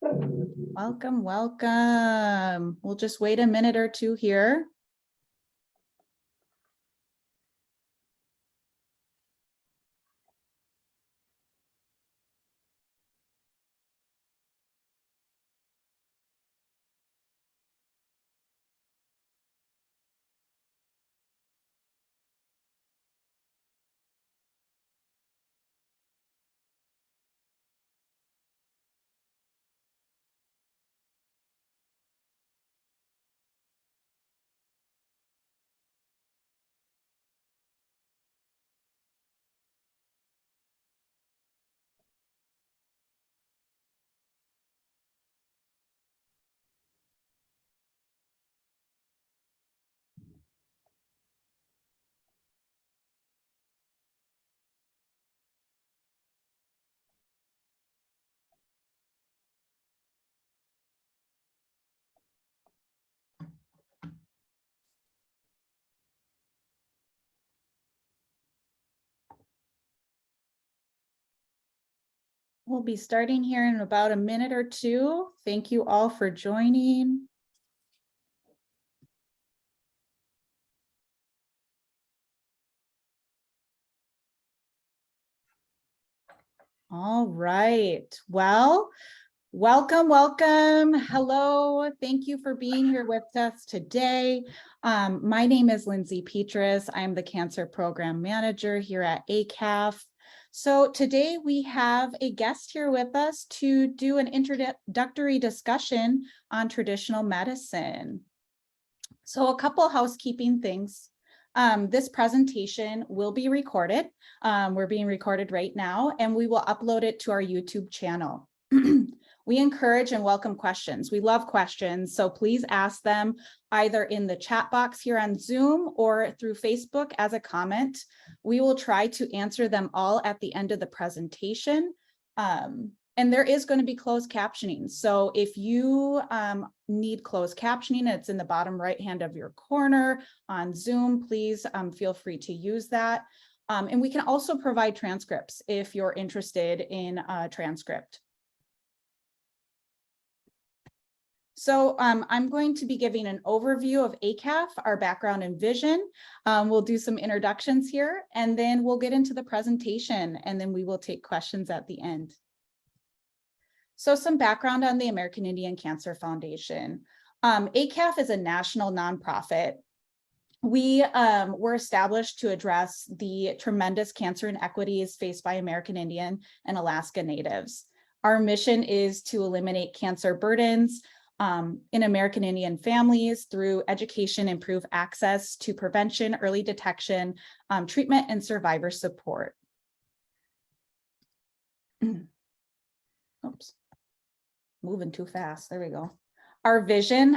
Welcome, welcome. We'll just wait a minute or two here. We'll be starting here in about a minute or two. Thank you all for joining. All right. Well, welcome, welcome. Hello. Thank you for being here with us today. My name is Lindsay Petrus. I'm the Cancer Program Manager here at ACAF. So today we have a guest here with us to do an introductory discussion on traditional medicine. So a couple housekeeping things. This presentation will be recorded. We're being recorded right now, and we will upload it to our YouTube channel. We encourage and welcome questions. We love questions, so please ask them either in the chat box here on Zoom or through Facebook as a comment. We will try to answer them all at the end of the presentation. And there is going to be closed captioning. So if you need closed captioning, it's in the bottom right hand of your corner on Zoom. Please feel free to use that. And we can also provide transcripts if you're interested in a transcript. So I'm going to be giving an overview of ACAF, our background and vision. We'll do some introductions here, and then we'll get into the presentation, and then we will take questions at the end. So some background on the American Indian Cancer Foundation. ACAF is a national nonprofit. We were established to address the tremendous cancer inequities faced by American Indian and Alaska Natives. Our mission is to eliminate cancer burdens in American Indian families through education, improve access to prevention, early detection, treatment, and survivor support. Oops, moving too fast. There we go. Our vision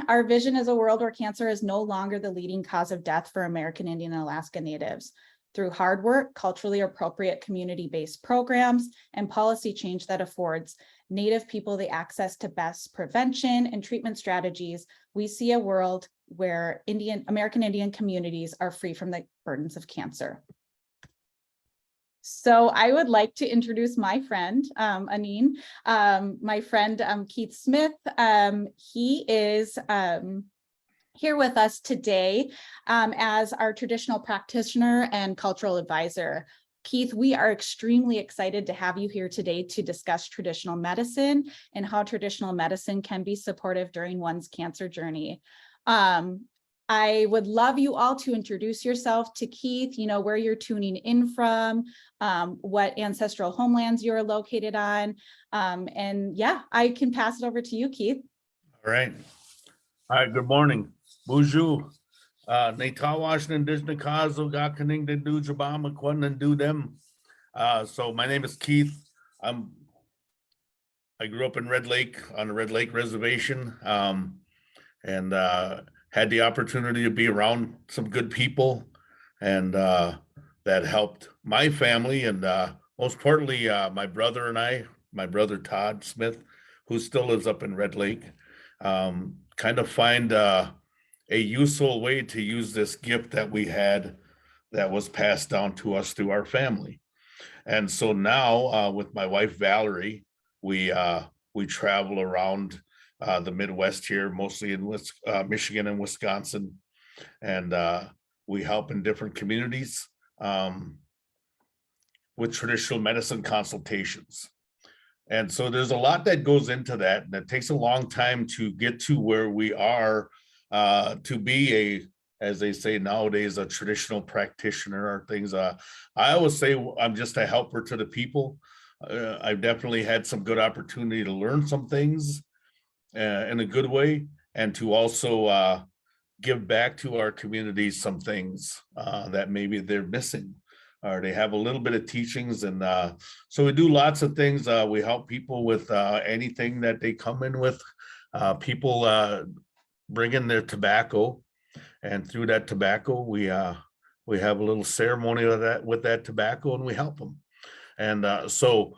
is a world where cancer is no longer the leading cause of death for American Indian and Alaska Natives. Through hard work, culturally appropriate community-based programs, and policy change that affords Native people the access to best prevention and treatment strategies, we see a world where American Indian communities are free from the burdens of cancer. So I would like to introduce my friend, Aneen, my friend Keith Smith. He is here with us today as our traditional practitioner and cultural advisor. Keith, we are extremely excited to have you here today to discuss traditional medicine and how traditional medicine can be supportive during one's cancer journey. I would love you all to introduce yourself to Keith, you know, where you're tuning in from, what ancestral homelands you're located on. And yeah, I can pass it over to you, Keith. All right. All right, good morning. Bonjour. Natawash and Disnakazo Gakaning de do Jabama Kwan and do them. So my name is Keith. I grew up in Red Lake on the Red Lake Reservation, and had the opportunity to be around some good people, and that helped my family, and most importantly, my brother and I, my brother Todd Smith, who still lives up in Red Lake, kind of find a useful way to use this gift that we had that was passed down to us through our family. And so now with my wife Valerie, we we travel around the Midwest here, mostly in Michigan and Wisconsin, and we help in different communities with traditional medicine consultations. And so there's a lot that goes into that, and it takes a long time to get to where we are to be a, as they say nowadays, a traditional practitioner or things. I always say I'm just a helper to the people. I've definitely had some good opportunity to learn some things in a good way, and to also give back to our communities some things that maybe they're missing, or they have a little bit of teachings. And so we do lots of things. We help people with anything that they come in with. People bring in their tobacco, and through that tobacco, we have a little ceremony with that tobacco, and we help them. And so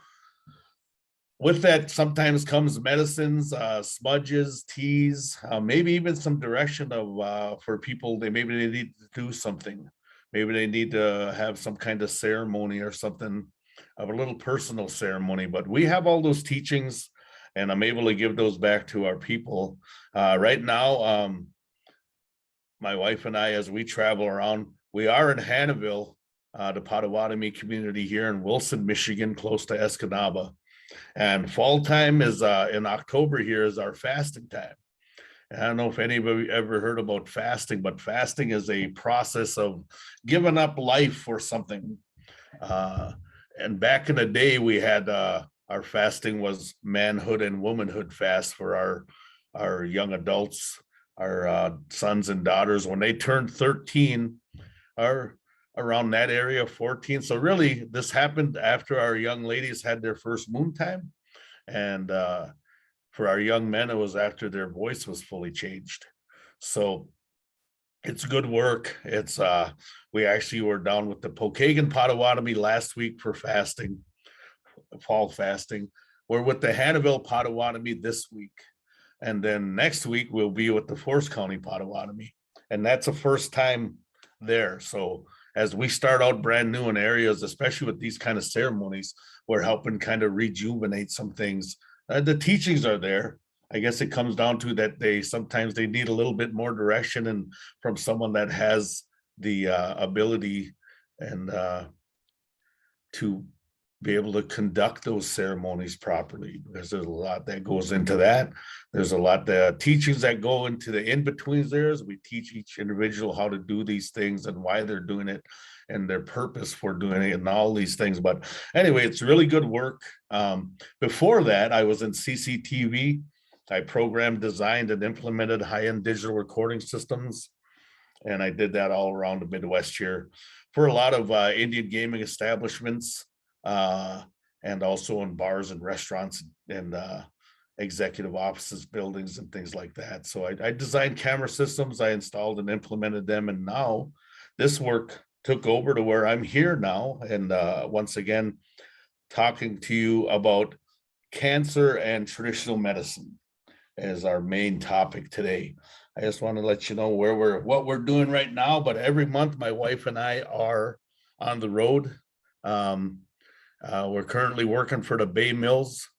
with that sometimes comes medicines, smudges, teas, maybe even some direction of for people. Maybe they need to do something. Maybe they need to have some kind of ceremony or something, of a little personal ceremony. But we have all those teachings, and I'm able to give those back to our people. Right now, my wife and I, as we travel around, we are in Hannahville, the Potawatomi community here in Wilson, Michigan, close to Escanaba. And fall time is in October here is our fasting time. And I don't know if anybody ever heard about fasting, but fasting is a process of giving up life for something. And back in the day, we had our fasting was manhood and womanhood fast for our young adults, our sons and daughters when they turned 13, or around that area, 14. So really, this happened after our young ladies had their first moon time. And for our young men, it was after their voice was fully changed. So it's good work. It's we actually were down with the Pokagon Potawatomi last week for fasting, fall fasting. We're with the Hannahville Potawatomi this week. And then next week we'll be with the Forest County Potawatomi. And that's a first time there. So as we start out brand new in areas, especially with these kind of ceremonies, we're helping kind of rejuvenate some things. The teachings are there. I guess it comes down to that sometimes they need a little bit more direction, and from someone that has the ability and to be able to conduct those ceremonies properly, because there's a lot that goes into that. There's a lot of teachings that go into the in-betweens there, as we teach each individual how to do these things and why they're doing it and their purpose for doing it and all these things. But anyway, it's really good work. Before that, I was in CCTV. I programmed, designed, and implemented high-end digital recording systems. And I did that all around the Midwest here for a lot of Indian gaming establishments, and also in bars and restaurants and executive offices, buildings, and things like that. So I designed camera systems, I installed and implemented them, and now this work took over to where I'm here now. And once again, talking to you about cancer and traditional medicine as our main topic today. I just want to let you know what we're doing right now. But every month, my wife and I are on the road. We're currently working for the Bay Mills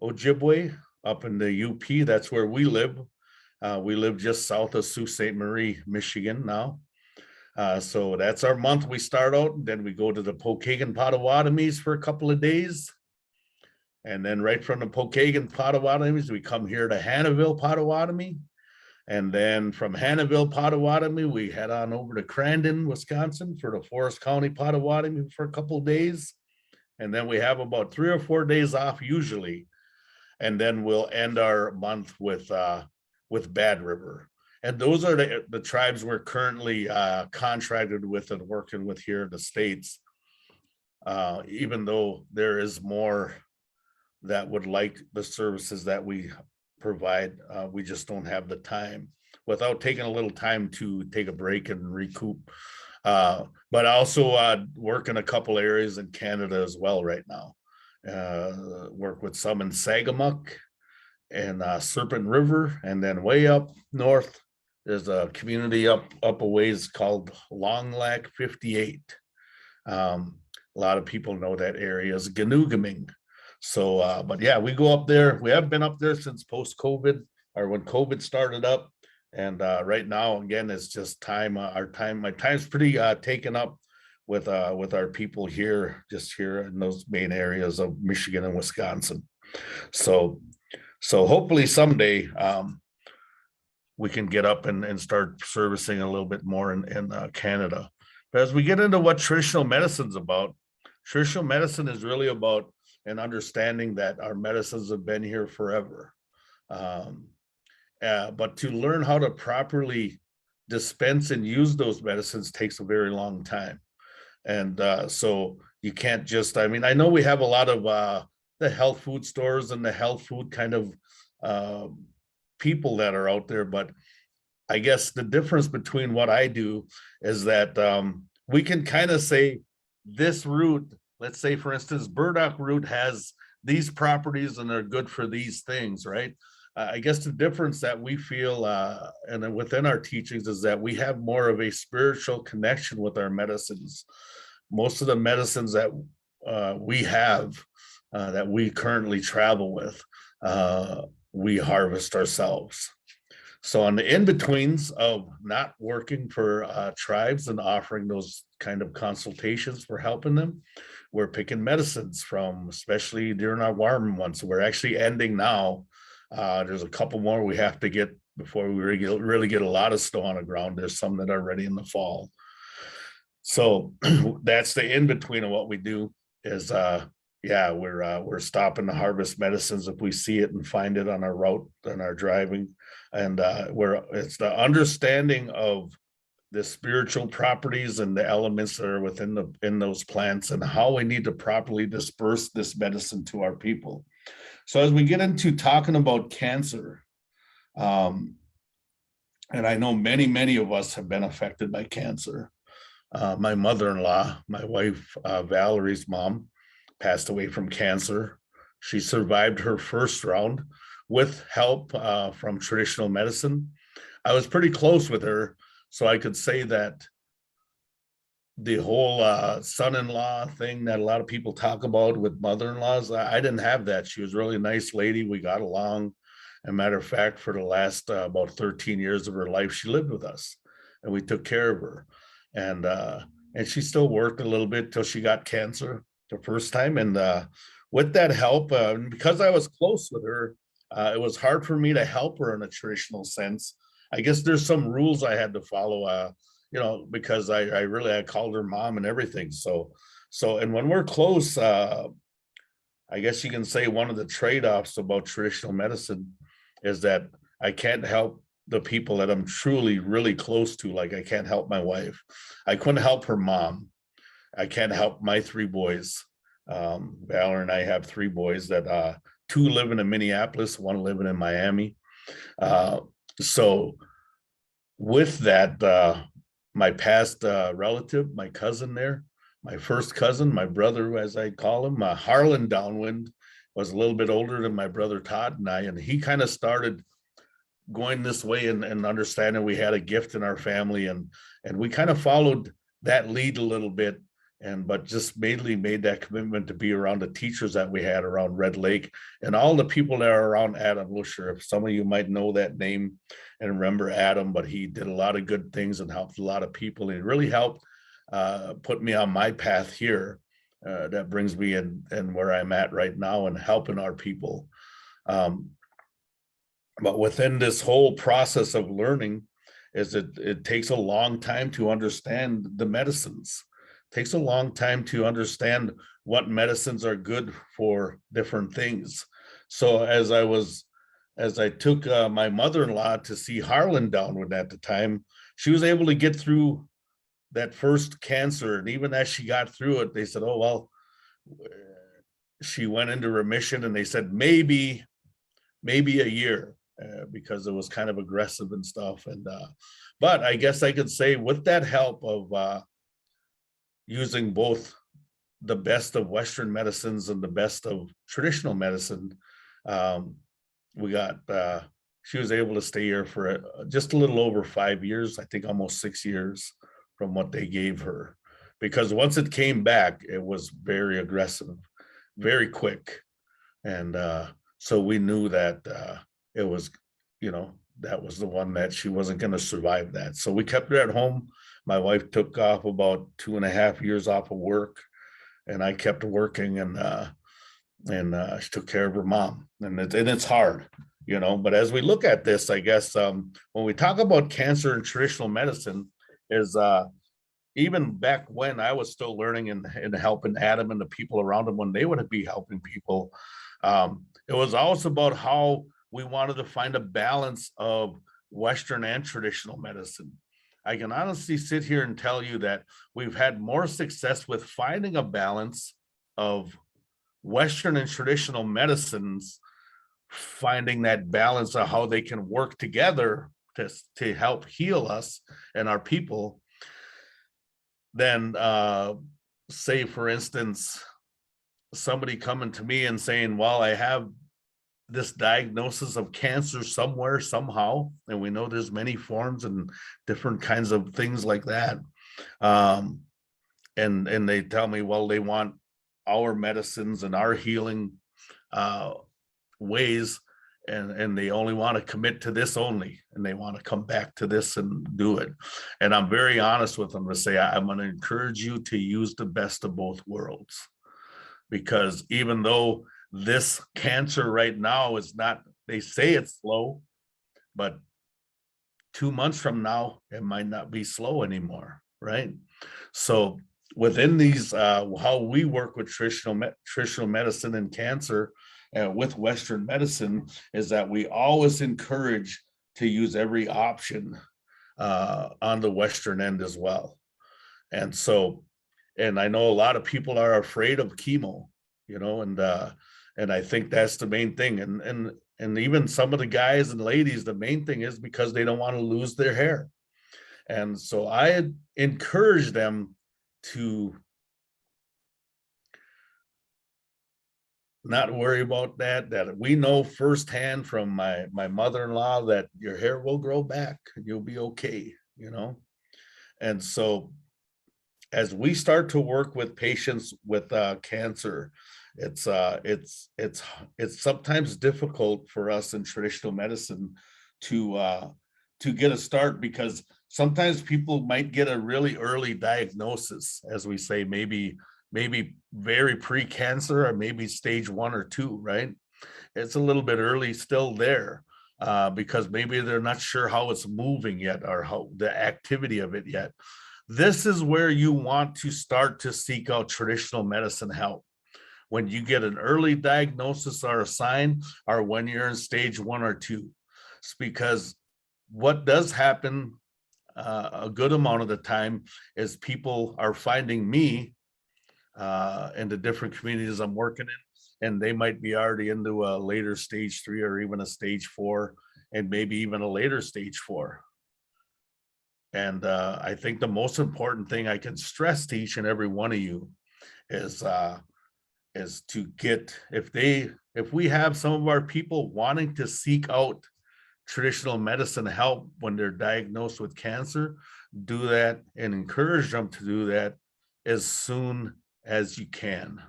Ojibwe up in the UP. That's where we live. We live just south of Sault Ste. Marie, Michigan now. So that's our month. We start out, and then we go to the Pokagon Potawatomis for a couple of days. And then right from the Pokagon Potawatomis, we come here to Hannahville Potawatomi. And then from Hannahville Potawatomi, we head on over to Crandon, Wisconsin for the Forest County Potawatomi for a couple of days. And then we have about 3 or 4 days off usually. And then we'll end our month with Bad River. And those are the tribes we're currently contracted with and working with here in the States. Even though there is more that would like the services that we provide, we just don't have the time without taking a little time to take a break and recoup. But also work in a couple areas in Canada as well right now. Work with some in Sagamuk and Serpent River, and then way up north, there's a community up a ways called Long Lac 58. A lot of people know that area is Ganoogaming. So, but yeah, we go up there. We have been up there since post-COVID or when COVID started up. And right now, again, it's just time. My time's pretty taken up with our people here, just here in those main areas of Michigan and Wisconsin. So, so hopefully someday we can get up and start servicing a little bit more in Canada. But as we get into what traditional medicine's about, traditional medicine is really about an understanding that our medicines have been here forever. Um, but to learn how to properly dispense and use those medicines takes a very long time. And so you can't just, I mean, I know we have a lot of the health food stores and the health food kind of uh, people that are out there, but I guess the difference between what I do is that we can kind of say this root, let's say for instance, burdock root has these properties and they're good for these things, right? I guess the difference that we feel and then within our teachings is that we have more of a spiritual connection with our medicines. Most of the medicines that we have that we currently travel with, we harvest ourselves. So on the in-betweens of not working for tribes and offering those kind of consultations for helping them, we're picking medicines from, especially during our warm months. We're actually ending now. There's a couple more we have to get before we really get a lot of snow on the ground. There's some that are ready in the fall. So that's the in-between of what we do is yeah, we're stopping to harvest medicines if we see it and find it on our route and our driving. And it's the understanding of the spiritual properties and the elements that are in those plants and how we need to properly disperse this medicine to our people. So as we get into talking about cancer, and I know many of us have been affected by cancer. My mother-in-law, my wife, Valerie's mom, passed away from cancer. She survived her first round with help from traditional medicine. I was pretty close with her, so I could say that the whole son-in-law thing that a lot of people talk about with mother-in-laws, I didn't have that. She was a really nice lady. We got along. As a matter of fact, for the last about 13 years of her life, she lived with us and we took care of her. And she still worked a little bit till she got cancer the first time. And with that help, because I was close with her, it was hard for me to help her in a traditional sense. I guess there's some rules I had to follow, because I called her mom and everything. So, and when we're close, I guess you can say one of the trade-offs about traditional medicine is that I can't help the people that I'm truly really close to. Like I can't help my wife. I couldn't help her mom. I can't help my three boys. Valor and I have three boys that two living in Minneapolis, one living in Miami. So with that, my past relative, my cousin there, my first cousin, my brother, as I call him, Harlan Downwind, was a little bit older than my brother Todd and I, and he kind of started going this way and understanding we had a gift in our family, and we kind of followed that lead a little bit, but just mainly made that commitment to be around the teachers that we had around Red Lake and all the people that are around Adam Lusher. If some of you might know that name and remember Adam, but he did a lot of good things and helped a lot of people. And it really helped put me on my path here that brings me in and where I'm at right now and helping our people. But within this whole process of learning is it takes a long time to understand the medicines. It takes a long time to understand what medicines are good for different things. So as I took my mother-in-law to see Harlan Downward at the time, she was able to get through that first cancer. And even as she got through it, they said, oh, well, she went into remission, and they said, maybe a year. Because it was kind of aggressive and stuff. And but I guess I could say with that help of using both the best of Western medicines and the best of traditional medicine, she was able to stay here for just a little over 5 years, I think almost 6 years from what they gave her. Because once it came back, it was very aggressive, very quick. And so we knew that it was, that was the one that she wasn't going to survive that. So we kept her at home. My wife took off about 2.5 years off of work, and I kept working, and she took care of her mom. And it's hard, But as we look at this, I guess when we talk about cancer in traditional medicine, is even back when I was still learning and helping Adam and the people around him when they would be helping people, it was also about how we wanted to find a balance of Western and traditional medicine. I can honestly sit here and tell you that we've had more success with finding a balance of Western and traditional medicines, finding that balance of how they can work together to help heal us and our people, than say, for instance, somebody coming to me and saying, well, I have this diagnosis of cancer somewhere, somehow, and we know there's many forms and different kinds of things like that. And they tell me, well, they want our medicines and our healing ways, and they only want to commit to this only, and they want to come back to this and do it. And I'm very honest with them to say, I'm going to encourage you to use the best of both worlds, because even though this cancer right now is not, they say it's slow, but 2 months from now, it might not be slow anymore, right? So within these, how we work with traditional medicine and cancer with Western medicine, is that we always encourage to use every option on the Western end as well. And so, and I know a lot of people are afraid of chemo, and I think that's the main thing. And even some of the guys and ladies, the main thing is because they don't want to lose their hair. And so I encourage them to not worry about that we know firsthand from my mother-in-law that your hair will grow back and you'll be okay. And so as we start to work with patients with cancer, it's sometimes difficult for us in traditional medicine to get a start, because sometimes people might get a really early diagnosis, as we say, maybe very pre-cancer, or maybe stage 1 or 2, right? It's a little bit early still there, because maybe they're not sure how it's moving yet, or how the activity of it yet. This is where you want to start to seek out traditional medicine help. When you get an early diagnosis or a sign, or when you're in stage 1 or 2. It's because what does happen a good amount of the time is people are finding me in the different communities I'm working in, and they might be already into a later stage 3 or even a stage 4, and maybe even a later stage 4. And I think the most important thing I can stress to each and every one of you is to get, if we have some of our people wanting to seek out traditional medicine help when they're diagnosed with cancer, do that and encourage them to do that as soon as you can.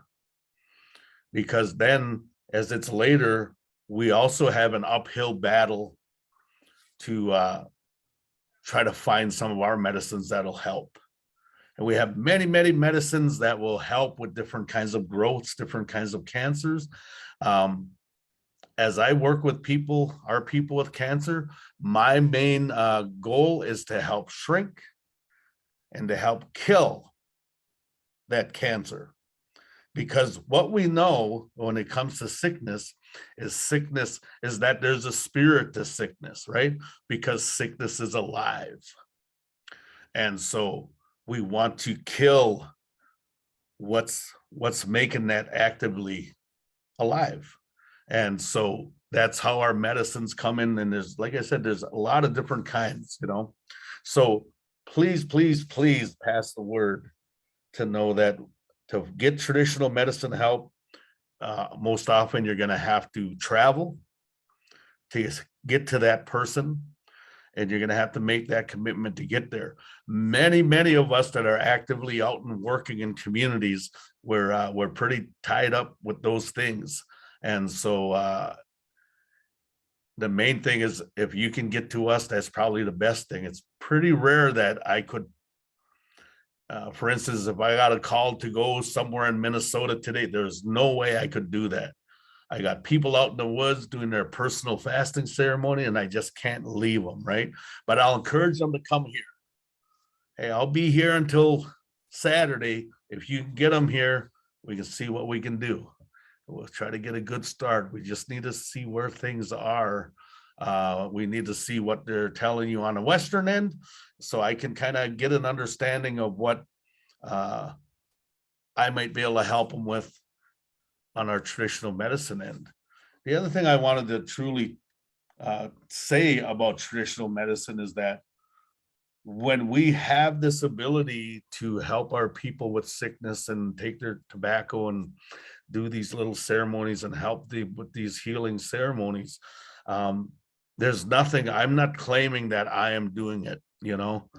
Because then, as it's later, we also have an uphill battle to try to find some of our medicines that'll help. And we have many, many medicines that will help with different kinds of growths, different kinds of cancers. As I work with people, our people with cancer, my main goal is to help shrink and to help kill that cancer. Because what we know when it comes to sickness is that there's a spirit to sickness, right? Because sickness is alive. And so we want to kill what's making that actively alive. And so that's how our medicines come in. And there's, like I said, there's a lot of different kinds, So please, please, please pass the word to know that to get traditional medicine help, most often you're going to have to travel to get to that person, and you're going to have to make that commitment to get there. Many, many of us that are actively out and working in communities, we're pretty tied up with those things. And so the main thing is, if you can get to us, that's probably the best thing. It's pretty rare that I could, for instance, if I got a call to go somewhere in Minnesota today, there's no way I could do that. I got people out in the woods doing their personal fasting ceremony, and I just can't leave them, right? But I'll encourage them to come here. Hey, I'll be here until Saturday. If you can get them here, we can see what we can do. We'll try to get a good start. We just need to see where things are. We need to see what they're telling you on the western end, so I can kind of get an understanding of what I might be able to help them with on our traditional medicine end. The other thing I wanted to truly say about traditional medicine is that when we have this ability to help our people with sickness and take their tobacco and do these little ceremonies and help with these healing ceremonies, there's nothing, I'm not claiming that I am doing it, you know.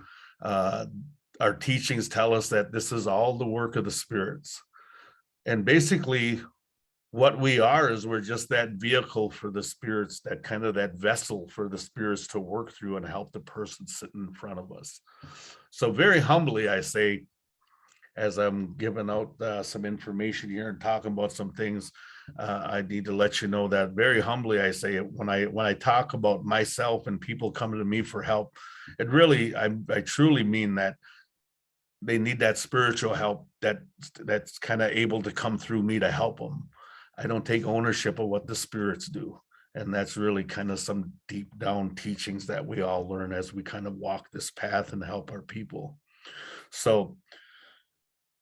Our teachings tell us that this is all the work of the spirits. And basically what we are is we're just that vehicle for the spirits, that kind of that vessel for the spirits to work through and help the person sitting in front of us. So very humbly, I say, as I'm giving out some information here and talking about some things, I need to let you know that very humbly, I say it when I talk about myself and people coming to me for help, it really, I truly mean that they need that spiritual help that's kind of able to come through me to help them. I don't take ownership of what the spirits do. And that's really kind of some deep down teachings that we all learn as we kind of walk this path and help our people. So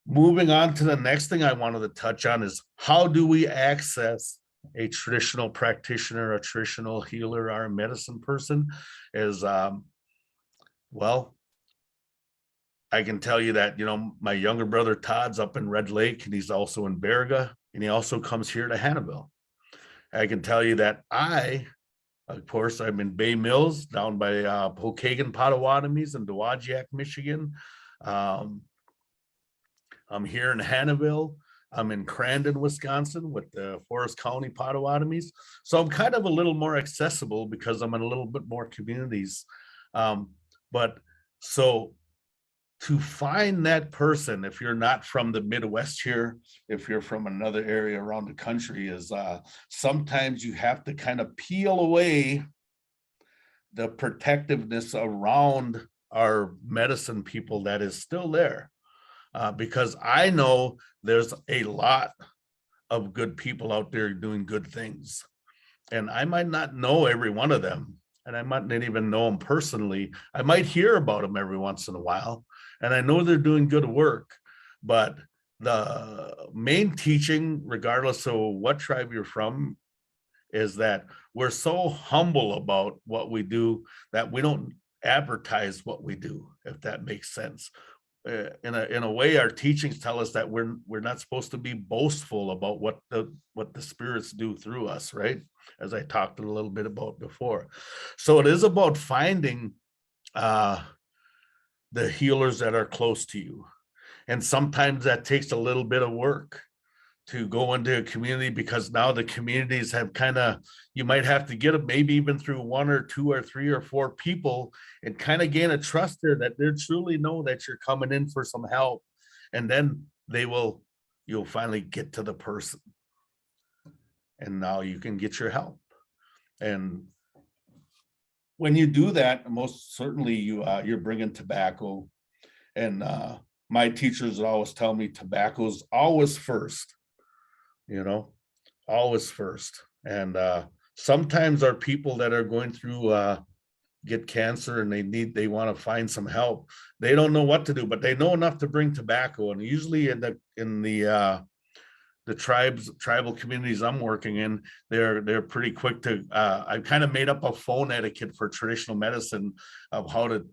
moving on to the next thing I wanted to touch on is, how do we access a traditional practitioner, a traditional healer, or a medicine person? Is well, I can tell you that, you know, my younger brother Todd's up in Red Lake, and he's also in Baraga, and he also comes here to Hannibal. I can tell you that of course, I'm in Bay Mills down by Pokagon Potawatomis in Dowagiac, Michigan. I'm here in Hannibal. I'm in Crandon, Wisconsin with the Forest County Potawatomis. So I'm kind of a little more accessible because I'm in a little bit more communities. But so to find that person, if you're not from the Midwest here, if you're from another area around the country, is sometimes you have to kind of peel away the protectiveness around our medicine people that is still there. Because I know there's a lot of good people out there doing good things. And I might not know every one of them, and I might not even know them personally. I might hear about them every once in a while, and I know they're doing good work. But the main teaching, regardless of what tribe you're from, is that we're so humble about what we do that we don't advertise what we do, if that makes sense. In a way, our teachings tell us that we're not supposed to be boastful about what the spirits do through us, right? As I talked a little bit about before. So it is about finding the healers that are close to you. And sometimes that takes a little bit of work to go into a community, because now the communities have kind of, you might have to get them maybe even through one or two or three or four people and kind of gain a trust there that they truly know that you're coming in for some help. And then you'll finally get to the person. And now you can get your help. And when you do that, most certainly you're bringing tobacco. And my teachers always tell me tobacco's always first. You know, always first. And sometimes our people that are going through get cancer and they want to find some help, they don't know what to do, but they know enough to bring tobacco. And usually in the tribal communities I'm working in, they're pretty quick to I've kind of made up a phone etiquette for traditional medicine of how to,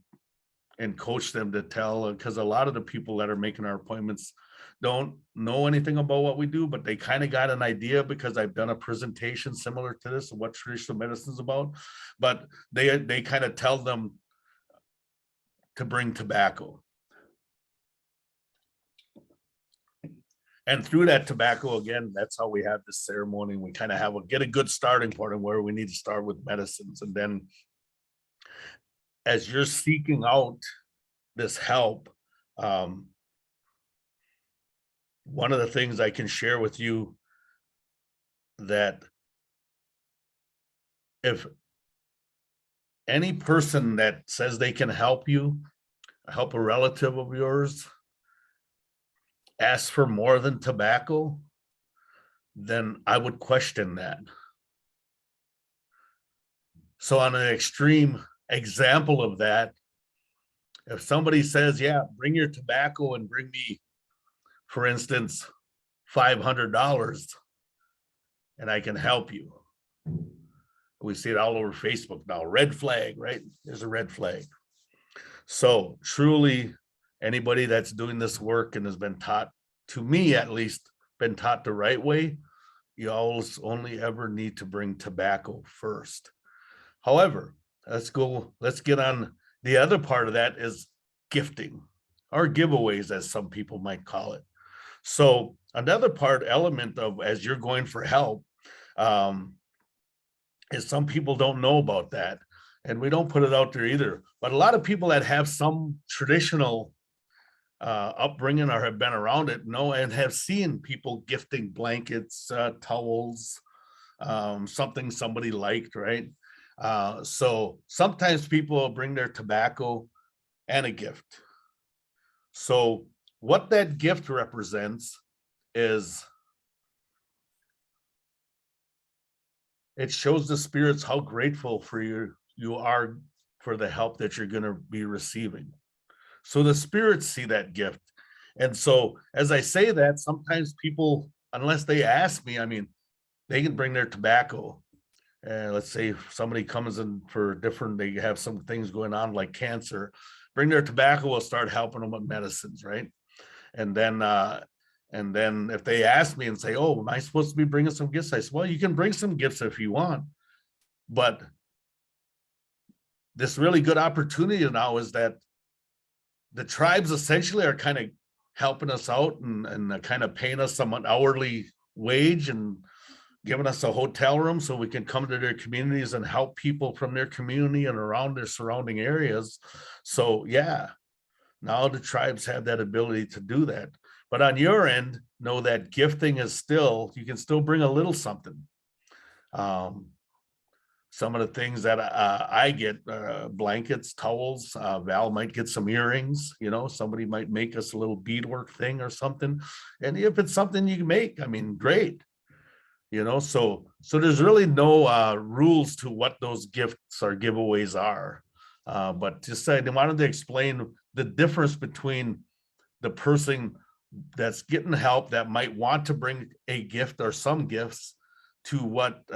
and coach them to tell, because a lot of the people that are making our appointments don't know anything about what we do, but they kind of got an idea because I've done a presentation similar to this of what traditional medicine is about. But they kind of tell them to bring tobacco. And through that tobacco, again, that's how we have this ceremony. We kind of get a good starting point of where we need to start with medicines. And then as you're seeking out this help, one of the things I can share with you, that if any person that says they can help you, help a relative of yours, asks for more than tobacco, then I would question that. So on an extreme example of that, if somebody says, yeah, bring your tobacco and bring me, for instance, $500 and I can help you. We see it all over Facebook now, red flag, right? There's a red flag. So truly, anybody that's doing this work and has been taught, to me at least, been taught the right way, you always only ever need to bring tobacco first. However, let's get on the other part of that, is gifting or giveaways, as some people might call it. So another element of, as you're going for help, is some people don't know about that, and we don't put it out there either. But a lot of people that have some traditional upbringing or have been around it know and have seen people gifting blankets, towels, something somebody liked, right? So sometimes people will bring their tobacco and a gift. So what that gift represents is, it shows the spirits how grateful for you are for the help that you're going to be receiving. So the spirits see that gift. And so as I say that, sometimes people, unless they ask me, I mean, they can bring their tobacco. And let's say if somebody comes in for different, they have some things going on like cancer, bring their tobacco, will start helping them with medicines, right? And then if they ask me and say, oh, am I supposed to be bringing some gifts? I said, well, you can bring some gifts if you want. But this really good opportunity now is that the tribes essentially are kind of helping us out and kind of paying us some hourly wage and giving us a hotel room so we can come to their communities and help people from their community and around their surrounding areas. So yeah, now the tribes have that ability to do that. But on your end, know that gifting is still, you can still bring a little something. Some of the things that I get, blankets, towels, Val might get some earrings, somebody might make us a little beadwork thing or something. And if it's something you can make, I mean, great. So there's really no rules to what those gifts or giveaways are. But just I wanted to explain the difference between the person that's getting help that might want to bring a gift or some gifts, to what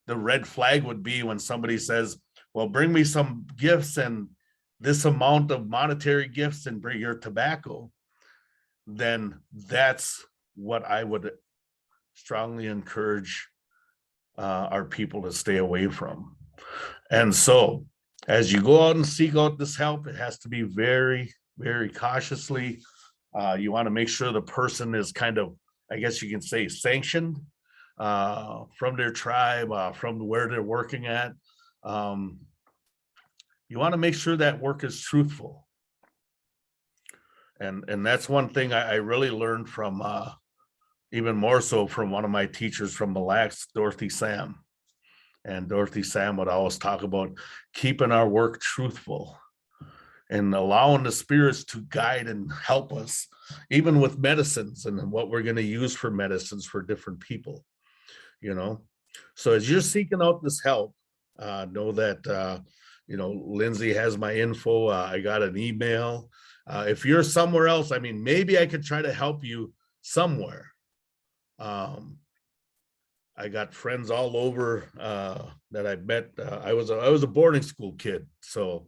the red flag would be when somebody says, well, bring me some gifts and this amount of monetary gifts and bring your tobacco. Then that's what I would strongly encourage our people to stay away from. And so as you go out and seek out this help, it has to be very, very cautiously. You want to make sure the person is kind of, I guess you can say, sanctioned from their tribe, from where they're working at. You want to make sure that work is truthful. And that's one thing I really learned from, even more so from one of my teachers from Mille Lacs, Dorothy Sam. And Dorothy Sam would always talk about keeping our work truthful and allowing the spirits to guide and help us, even with medicines and what we're going to use for medicines for different people. So as you're seeking out this help, know that Lindsay has my info. I got an email. If you're somewhere else, I mean, maybe I could try to help you somewhere. I got friends all over that I met. I was a boarding school kid, so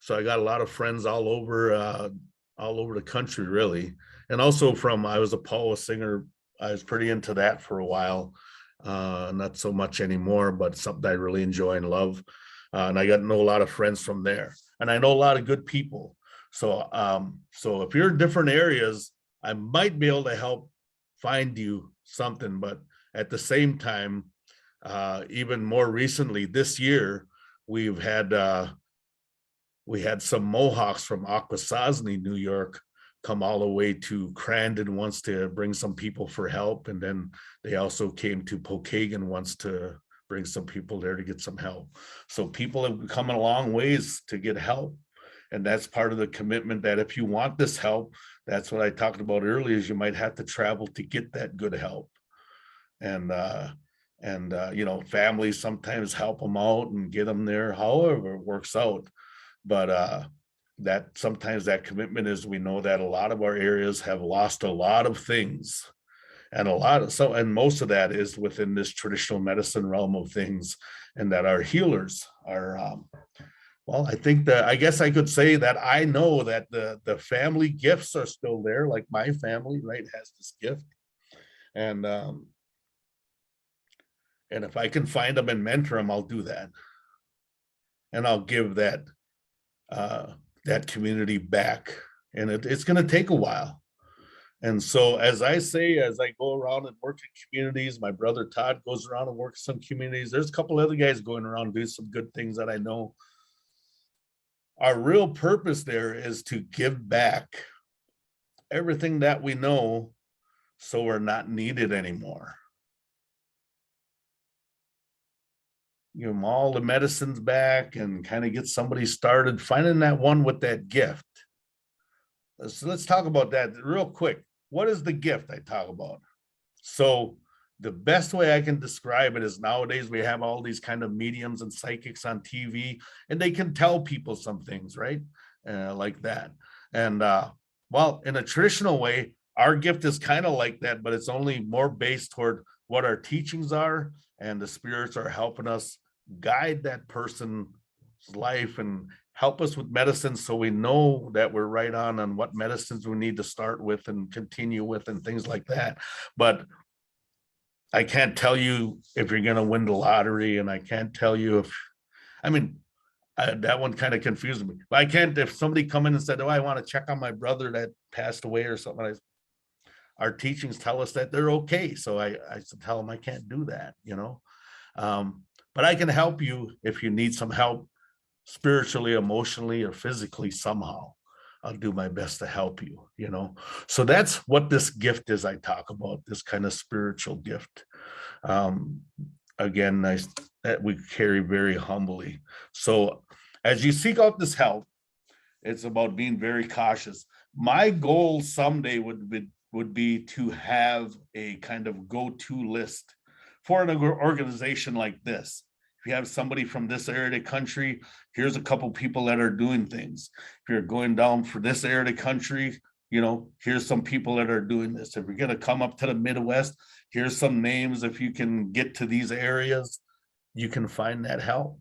I got a lot of friends all over the country, really. And also I was a Paula singer. I was pretty into that for a while. Not so much anymore, but something I really enjoy and love. And I got to know a lot of friends from there, and I know a lot of good people. So if you're in different areas, I might be able to help find you something. But at the same time, even more recently this year, we've had we had some Mohawks from Akwesasne, New York, come all the way to Crandon once to bring some people for help. And then they also came to Pokagon once to bring some people there to get some help. So people have come a long ways to get help. And that's part of the commitment, that if you want this help, that's what I talked about earlier, is you might have to travel to get that good help. And you know, families sometimes help them out and get them there, however it works out. But that sometimes that commitment is, we know that a lot of our areas have lost a lot of things, and and most of that is within this traditional medicine realm of things, and that our healers are well, I think that, I guess I could say that I know that the family gifts are still there. Like my family, right, has this gift, and if I can find them and mentor them, I'll do that, and I'll give that community back. And it's going to take a while. And so, as I say, as I go around and work in communities, my brother Todd goes around and works some communities. There's a couple other guys going around doing some good things that I know. Our real purpose there is to give back everything that we know, so we're not needed anymore. Give them all the medicines back and kind of get somebody started finding that one with that gift. So let's talk about that real quick. What is the gift I talk about? So the best way I can describe it is, nowadays we have all these kind of mediums and psychics on TV, and they can tell people some things, right? Like that. And well, in a traditional way, our gift is kind of like that, but it's only more based toward what our teachings are, and the spirits are helping us guide that person's life and help us with medicine, so we know that we're right on what medicines we need to start with and continue with and things like that. But I can't tell you if you're going to win the lottery, and I can't tell you if, I mean, that one kind of confused me. But I can't, if somebody come in and said, oh, I want to check on my brother that passed away or something, our teachings tell us that they're okay. So I tell them I can't do that, you know. But I can help you if you need some help spiritually, emotionally, or physically somehow. I'll do my best to help you, you know. So that's what this gift is I talk about, this kind of spiritual gift. Again, that we carry very humbly. So as you seek out this help, it's about being very cautious. My goal someday would be to have a kind of go-to list for an organization like this. If you have somebody from this area of the country, here's a couple people that are doing things. If you're going down for this area of the country, you know, here's some people that are doing this. If you're going to come up to the Midwest, here's some names. If you can get to these areas, you can find that help.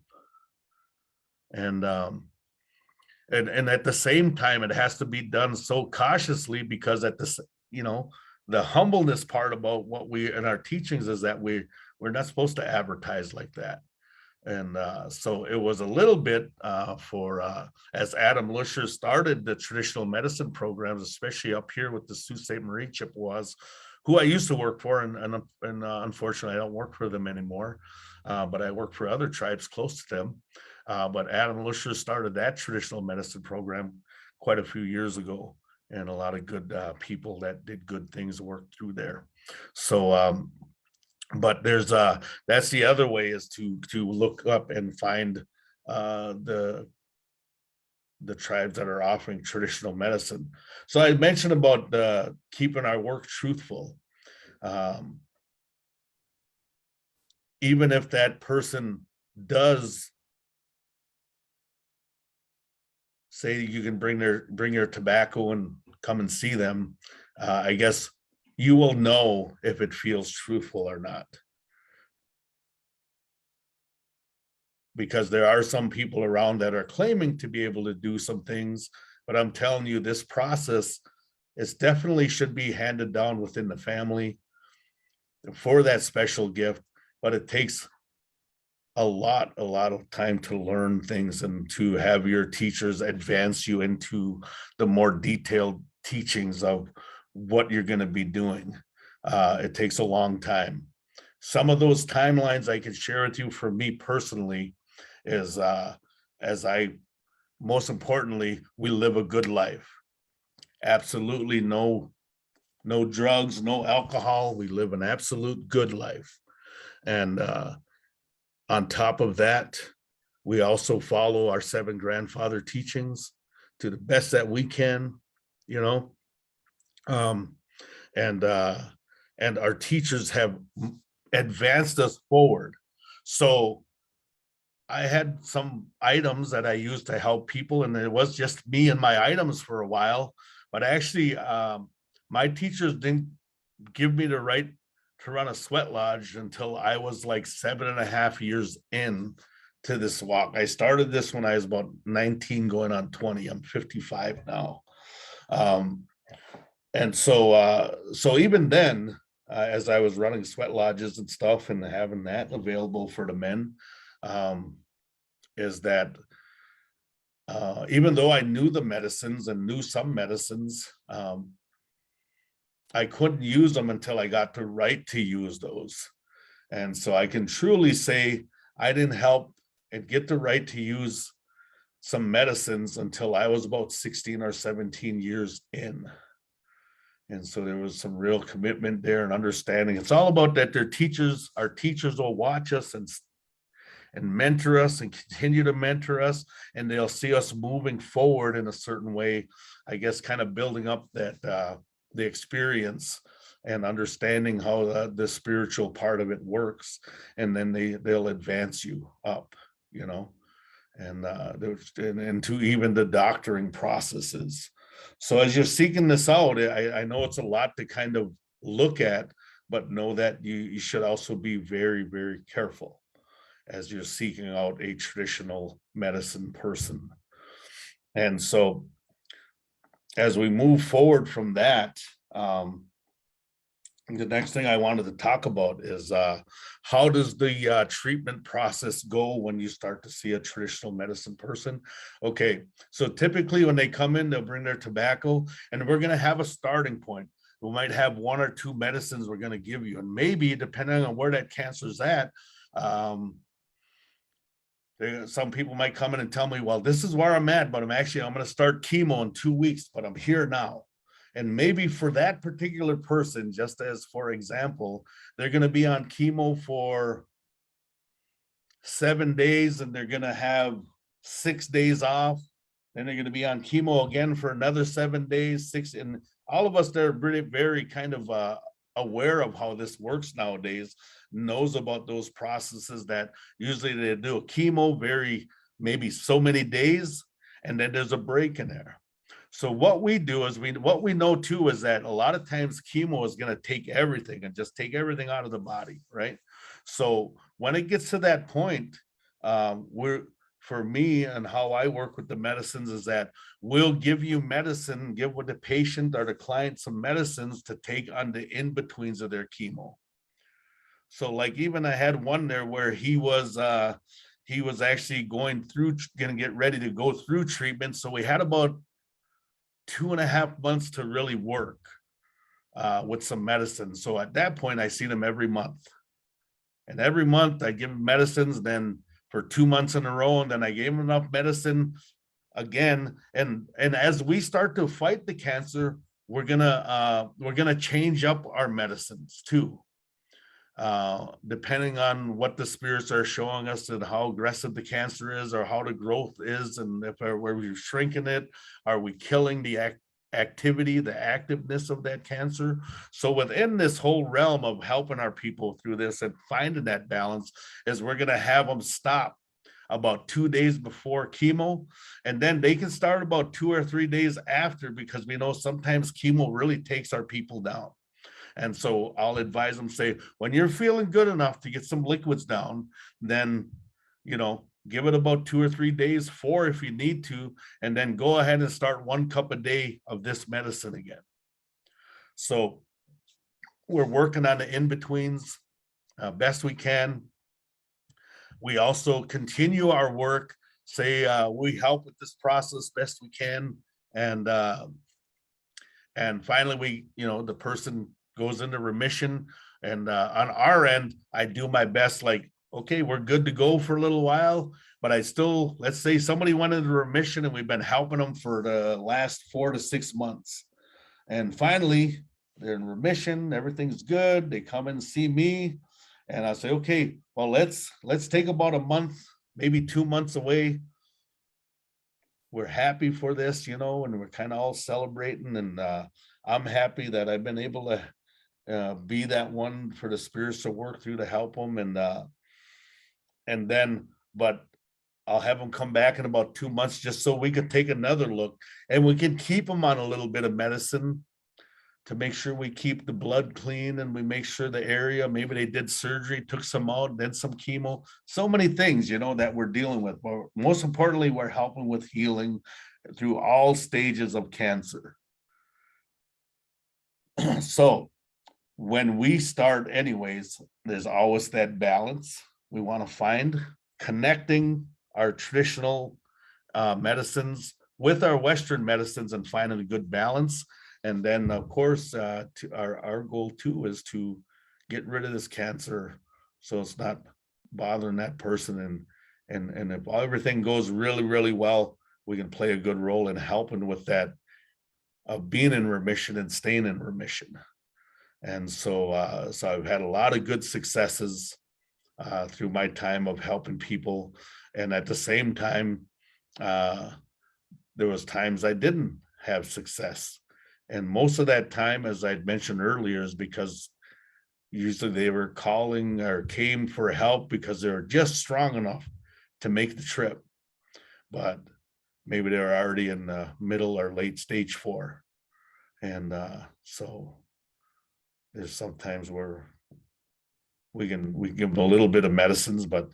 And at the same time, it has to be done so cautiously, because at this, you know, the humbleness part about what we in our teachings is that we're not supposed to advertise like that. And so it was a little bit as Adam Lusher started the traditional medicine programs, especially up here with the Sault Ste. Marie Chippewas, who I used to work for, and unfortunately I don't work for them anymore, but I work for other tribes close to them. But Adam Lusher started that traditional medicine program quite a few years ago, and a lot of good people that did good things worked through there. So but there's that's the other way, is to look up and find the tribes that are offering traditional medicine. So I mentioned about keeping our work truthful. Even if that person does say you can bring your tobacco and come and see them, I guess you will know if it feels truthful or not. Because there are some people around that are claiming to be able to do some things, but I'm telling you, this process is definitely should be handed down within the family for that special gift, but it takes a lot of time to learn things and to have your teachers advance you into the more detailed teachings of what you're going to be doing. it takes a long time. Some of those timelines I can share with you for me personally is most importantly, we live a good life. Absolutely no drugs, no alcohol. We live an absolute good life. And on top of that, we also follow our 7 grandfather teachings to the best that we can, you know. Um, and our teachers have advanced us forward. So I had some items that I used to help people, and it was just me and my items for a while. But actually, my teachers didn't give me the right to run a sweat lodge until I was like 7.5 years in to this walk. I started this when I was about 19 going on 20. I'm 55 now. And so even then, as I was running sweat lodges and stuff and having that available for the men, is that even though I knew the medicines and knew some medicines, I couldn't use them until I got the right to use those. And so I can truly say I didn't help and get the right to use some medicines until I was about 16 or 17 years in. And so there was some real commitment there and understanding. It's all about that our teachers will watch us and mentor us and continue to mentor us, and they'll see us moving forward in a certain way, I guess, kind of building up that the experience and understanding how the spiritual part of it works, and then they'll advance you up, you know, and into even the doctoring processes. So as you're seeking this out, I know it's a lot to kind of look at, but know that you should also be very, very careful as you're seeking out a traditional medicine person. And so as we move forward from that, the next thing I wanted to talk about is how does the treatment process go when you start to see a traditional medicine person? Okay, so typically when they come in, they'll bring their tobacco, and we're going to have a starting point. We might have 1 or 2 medicines we're going to give you, and maybe depending on where that cancer is at, some people might come in and tell me, well, this is where I'm at, but I'm going to start chemo in 2 weeks, but I'm here now. And maybe for that particular person, just as for example, they're going to be on chemo for 7 days and they're going to have 6 days off. Then they're going to be on chemo again for another 7 days, 6. And all of us that are really very kind of aware of how this works nowadays knows about those processes that usually they do a chemo maybe so many days, and then there's a break in there. So what we do is what we know too is that a lot of times chemo is going to take everything and just take everything out of the body, right? So when it gets to that point, for me and how I work with the medicines is that we'll give you medicine, give with the patient or the client some medicines to take on the in-betweens of their chemo. So like even I had one there where he was actually going to get ready to go through treatment. So we had about 2.5 months to really work with some medicine. So at that point, I seen him every month. And every month I give him medicines, then for 2 months in a row, and then I gave him enough medicine again. And as we start to fight the cancer, we're gonna change up our medicines too. Depending on what the spirits are showing us and how aggressive the cancer is or how the growth is, and if we're shrinking it, are we killing the activity, the activeness of that cancer? So within this whole realm of helping our people through this and finding that balance is we're going to have them stop about 2 days before chemo, and then they can start about 2 or 3 days after, because we know sometimes chemo really takes our people down. And so I'll advise them, say, when you're feeling good enough to get some liquids down, then, give it about 2 or 3 days, 4 if you need to, and then go ahead and start 1 cup a day of this medicine again. So we're working on the in-betweens best we can. We also continue our work, say we help with this process best we can. And finally, the person goes into remission. And on our end, I do my best, like, okay, we're good to go for a little while, but I still, let's say somebody went into remission and we've been helping them for the last 4 to 6 months. And finally, they're in remission, everything's good. They come and see me, and I say, okay, well, let's take about a month, maybe 2 months away. We're happy for this, and we're kind of all celebrating. And I'm happy that I've been able to be that one for the spirits to work through to help them. And then, but I'll have them come back in about 2 months just so we could take another look, and we can keep them on a little bit of medicine to make sure we keep the blood clean, and we make sure the area, maybe they did surgery, took some out, did some chemo, so many things, that we're dealing with. But most importantly, we're helping with healing through all stages of cancer. So when we start anyways, there's always that balance we want to find, connecting our traditional medicines with our Western medicines and finding a good balance. And then, of course, our goal too is to get rid of this cancer, so it's not bothering that person. And if everything goes really, really well, we can play a good role in helping with that, of being in remission and staying in remission. And so I've had a lot of good successes through my time of helping people. And at the same time, there was times I didn't have success. And most of that time, as I'd mentioned earlier, is because usually they were calling or came for help because they were just strong enough to make the trip. But maybe they were already in the middle or late stage 4. And so there's sometimes where we give them a little bit of medicines, but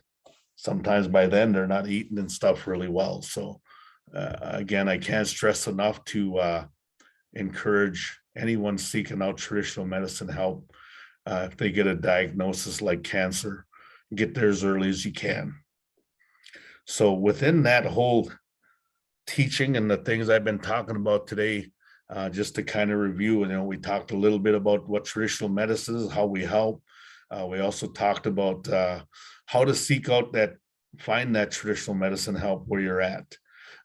sometimes by then they're not eating and stuff really well. So again, I can't stress enough to encourage anyone seeking out traditional medicine help. If they get a diagnosis like cancer, get there as early as you can. So within that whole teaching and the things I've been talking about today, just to kind of review, we talked a little bit about what traditional medicine is, how we help. We also talked about how to seek out find that traditional medicine help where you're at,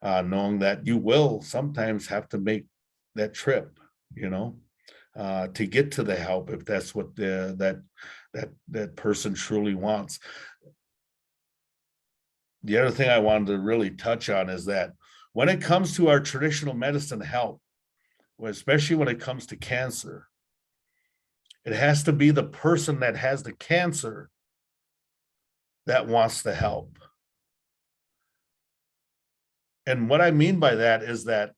knowing that you will sometimes have to make that trip, to get to the help, if that's what that person truly wants. The other thing I wanted to really touch on is that when it comes to our traditional medicine help, especially when it comes to cancer, it has to be the person that has the cancer that wants the help. And what I mean by that is that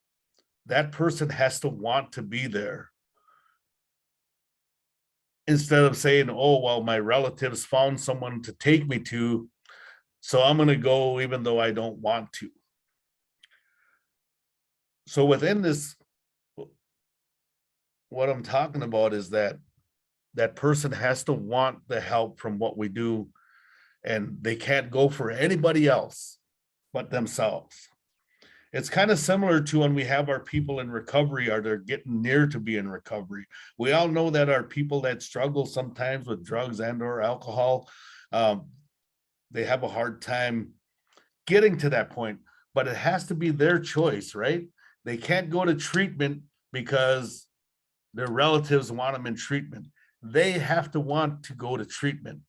person has to want to be there, instead of saying, oh, well, my relatives found someone to take me to, so I'm going to go even though I don't want to. So within this, what I'm talking about is that person has to want the help from what we do, and they can't go for anybody else but themselves. It's kind of similar to when we have our people in recovery, or they're getting near to be in recovery. We all know that our people that struggle sometimes with drugs and or alcohol, they have a hard time getting to that point, but it has to be their choice, right? They can't go to treatment because their relatives want them in treatment. They have to want to go to treatment.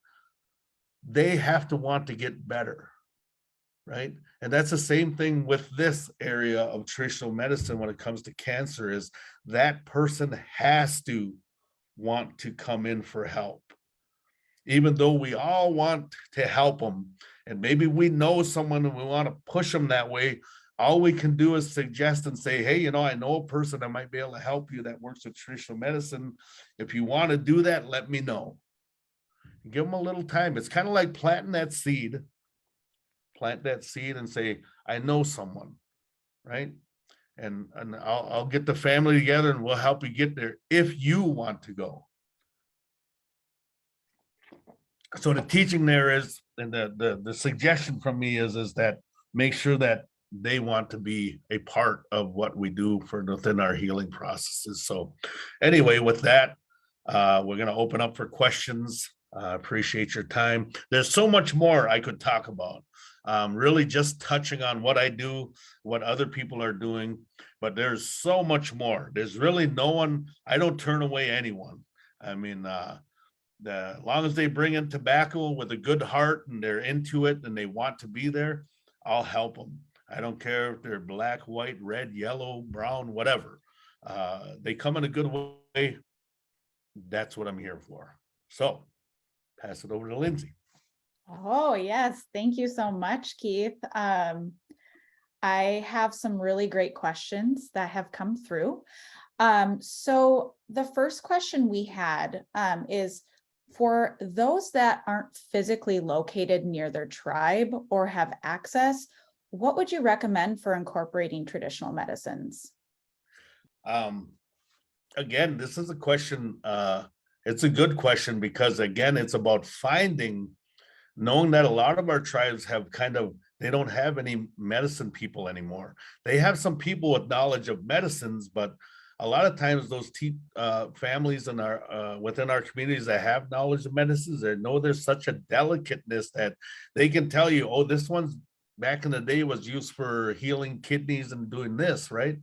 They have to want to get better, right? And that's the same thing with this area of traditional medicine when it comes to cancer, is that person has to want to come in for help. Even though we all want to help them, and maybe we know someone and we want to push them that way, all we can do is suggest and say, hey, I know a person that might be able to help you that works with traditional medicine. If you want to do that, let me know. Give them a little time. It's kind of like planting that seed. Plant that seed and say, I know someone, right? And I'll get the family together and we'll help you get there if you want to go. So the teaching there is, and the suggestion from me is that make sure that they want to be a part of what we do within our healing processes. So anyway, with that, We're going to open up for questions. Appreciate your time. There's so much more I could talk about. Really just touching on what I do, what other people are doing, but there's so much more. There's really no one, I don't turn away anyone. I mean, as long as they bring in tobacco with a good heart and they're into it and they want to be there, I'll help them. I don't care if they're black, white, red, yellow, brown, whatever. They come in a good way. That's what I'm here for. So pass it over to Lindsay. Oh, yes. Thank you so much, Keith. I have some really great questions that have come through. So the first question we had is, for those that aren't physically located near their tribe or have access, what would you recommend for incorporating traditional medicines? Again, this is a question. It's a good question because, again, it's about knowing that a lot of our tribes have they don't have any medicine people anymore. They have some people with knowledge of medicines, but a lot of times those families in within our communities that have knowledge of medicines, they know there's such a delicateness that they can tell you, oh, this one's back in the day was used for healing kidneys and doing this, right?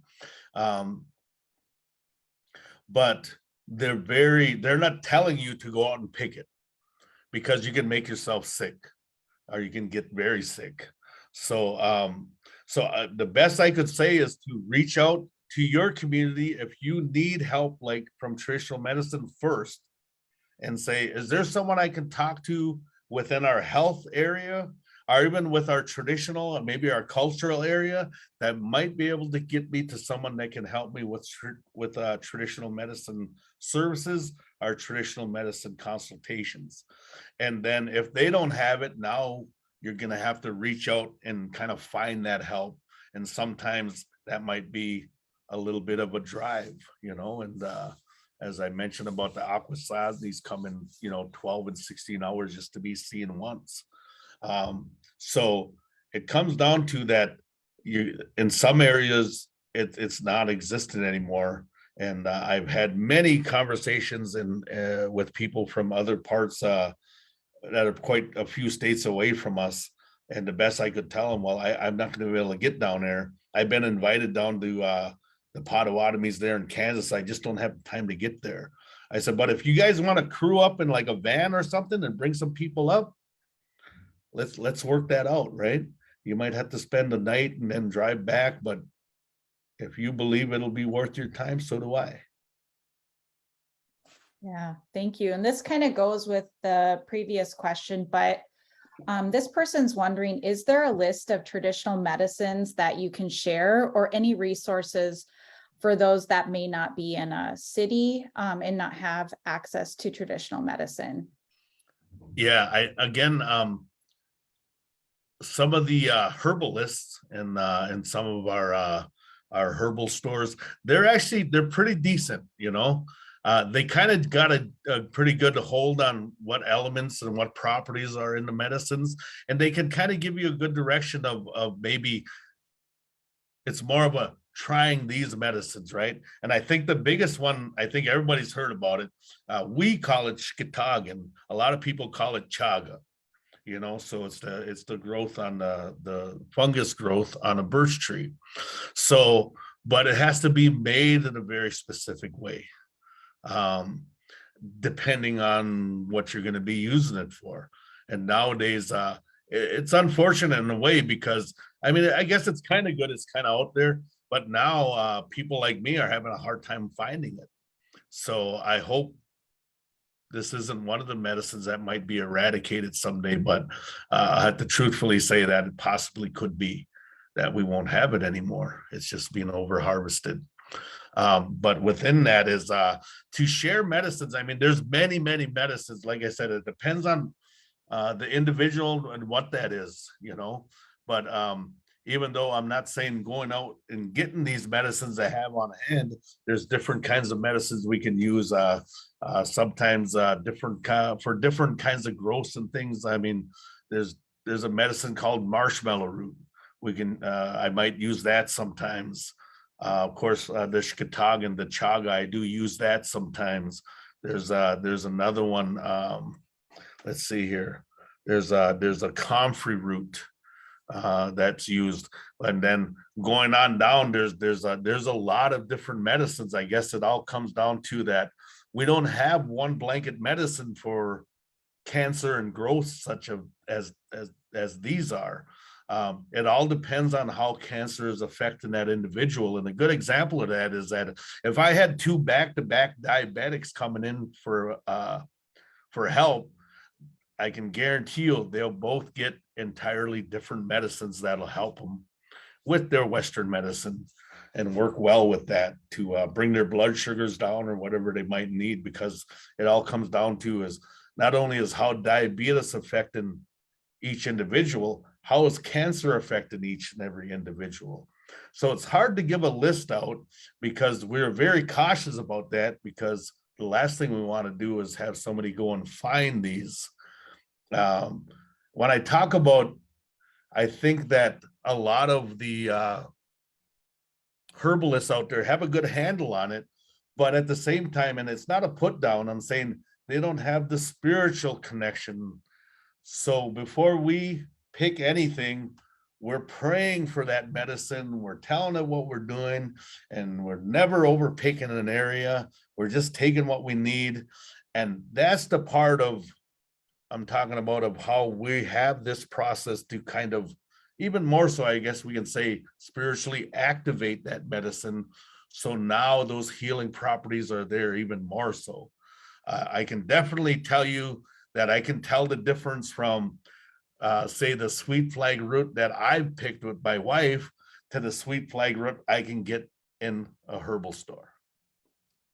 But they're not telling you to go out and pick it, because you can make yourself sick or you can get very sick. So the best I could say is to reach out to your community if you need help, like from traditional medicine first, and say, is there someone I can talk to within our health area, or even with our traditional and maybe our cultural area, that might be able to get me to someone that can help me with traditional medicine services, our traditional medicine consultations. And then if they don't have it, now you're going to have to reach out and kind of find that help. And sometimes that might be a little bit of a drive, and as I mentioned about the aquasad, these come in, 12 and 16 hours just to be seen once. So it comes down to that in some areas, it's non-existent anymore. And I've had many conversations with people from other parts that are quite a few states away from us. And the best I could tell them, well, I'm not going to be able to get down there. I've been invited down to the Potawatomis there in Kansas. I just don't have time to get there. I said, but if you guys want to crew up in like a van or something and bring some people up, let's work that out, right? You might have to spend the night and then drive back, but if you believe it'll be worth your time, so do I. Yeah, thank you. And this kind of goes with the previous question, but this person's wondering, is there a list of traditional medicines that you can share, or any resources for those that may not be in a city and not have access to traditional medicine? Yeah, some of the herbalists and some of our herbal stores, they're pretty decent, they kind of got a pretty good hold on what elements and what properties are in the medicines, and they can kind of give you a good direction of maybe it's more of a trying these medicines, right? And I think the biggest one, I think everybody's heard about it. We call it shkitagan. A lot of people call it chaga. So it's the growth on the fungus growth on a birch tree. So, but it has to be made in a very specific way, depending on what you're going to be using it for. And nowadays, it's unfortunate in a way, because I mean, I guess it's kind of good. It's kind of out there, but now people like me are having a hard time finding it. So I hope this isn't one of the medicines that might be eradicated someday, but I have to truthfully say that it possibly could be that we won't have it anymore. It's just being over harvested. But within that is to share medicines. I mean, there's many medicines. Like I said, it depends on the individual and what that is, but even though I'm not saying going out and getting these medicines I have on hand, there's different kinds of medicines we can use. Sometimes for different kinds of growths and things. I mean, there's a medicine called marshmallow root. I might use that sometimes. Of course, the shkitagan, the chaga, I do use that sometimes. There's another one. Let's see here. There's a comfrey root that's used, and then going on down, there's a lot of different medicines. I guess it all comes down to that we don't have one blanket medicine for cancer and growth such as these are. It all depends on how cancer is affecting that individual. And a good example of that is that if I had two back-to-back diabetics coming in for help, I can guarantee you they'll both get entirely different medicines that'll help them with their Western medicine and work well with that to bring their blood sugars down or whatever they might need, because it all comes down to is not only is how diabetes affecting each individual, how is cancer affecting each and every individual. So it's hard to give a list out because we're very cautious about that, because the last thing we want to do is have somebody go and find these. When I talk about, I think that a lot of the herbalists out there have a good handle on it, but at the same time, and it's not a put down, I'm saying they don't have the spiritual connection. So before we pick anything, we're praying for that medicine. We're telling it what we're doing, and we're never over picking an area. We're just taking what we need. And that's the part of I'm talking about of how we have this process to kind of, even more so, I guess we can say, spiritually activate that medicine. So now those healing properties are there even more so. I can definitely tell you that I can tell the difference from, say, the sweet flag root that I've picked with my wife to the sweet flag root I can get in a herbal store.